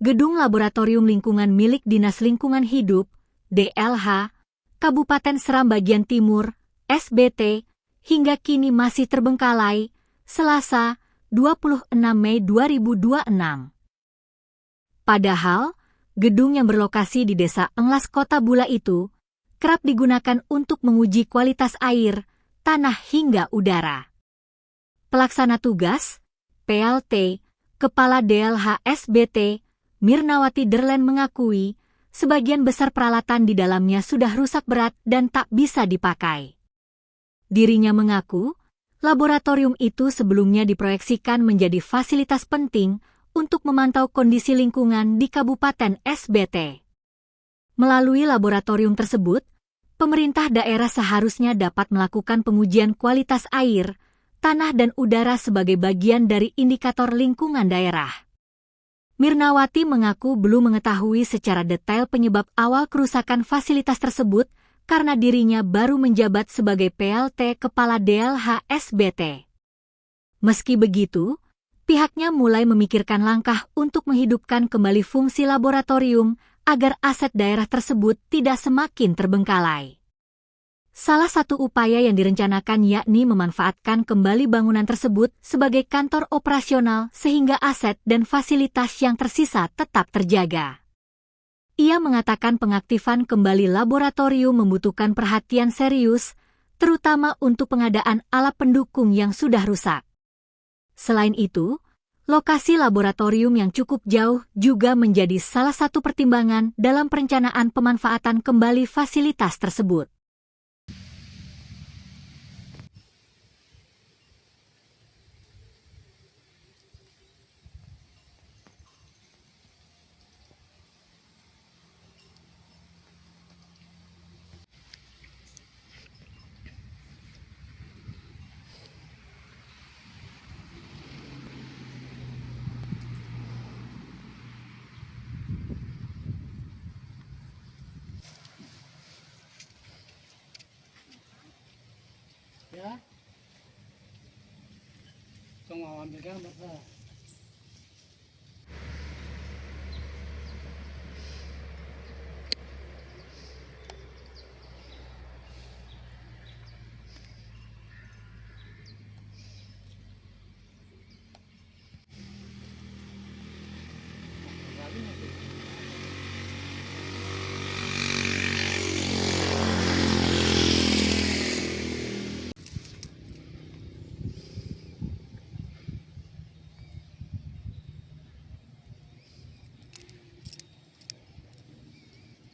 Gedung Laboratorium Lingkungan milik Dinas Lingkungan Hidup, DLH, Kabupaten Seram Bagian Timur, SBT, hingga kini masih terbengkalai, Selasa, 26 Mei 2026. Padahal, gedung yang berlokasi di Desa Englas Kota Bula itu kerap digunakan untuk menguji kualitas air, tanah hingga udara. Pelaksana tugas, PLT, Kepala DLH SBT, Mirnawati Derlen mengakui, sebagian besar peralatan di dalamnya sudah rusak berat dan tak bisa dipakai. Dirinya mengaku, laboratorium itu sebelumnya diproyeksikan menjadi fasilitas penting untuk memantau kondisi lingkungan di Kabupaten SBT. Melalui laboratorium tersebut, pemerintah daerah seharusnya dapat melakukan pengujian kualitas air, tanah dan udara sebagai bagian dari indikator lingkungan daerah. Mirnawati mengaku belum mengetahui secara detail penyebab awal kerusakan fasilitas tersebut karena dirinya baru menjabat sebagai PLT Kepala DLH SBT. Meski begitu, pihaknya mulai memikirkan langkah untuk menghidupkan kembali fungsi laboratorium agar aset daerah tersebut tidak semakin terbengkalai. Salah satu upaya yang direncanakan yakni memanfaatkan kembali bangunan tersebut sebagai kantor operasional sehingga aset dan fasilitas yang tersisa tetap terjaga. Ia mengatakan pengaktifan kembali laboratorium membutuhkan perhatian serius, terutama untuk pengadaan alat pendukung yang sudah rusak. Selain itu, lokasi laboratorium yang cukup jauh juga menjadi salah satu pertimbangan dalam perencanaan pemanfaatan kembali fasilitas tersebut. Ya, semua ambil gambar.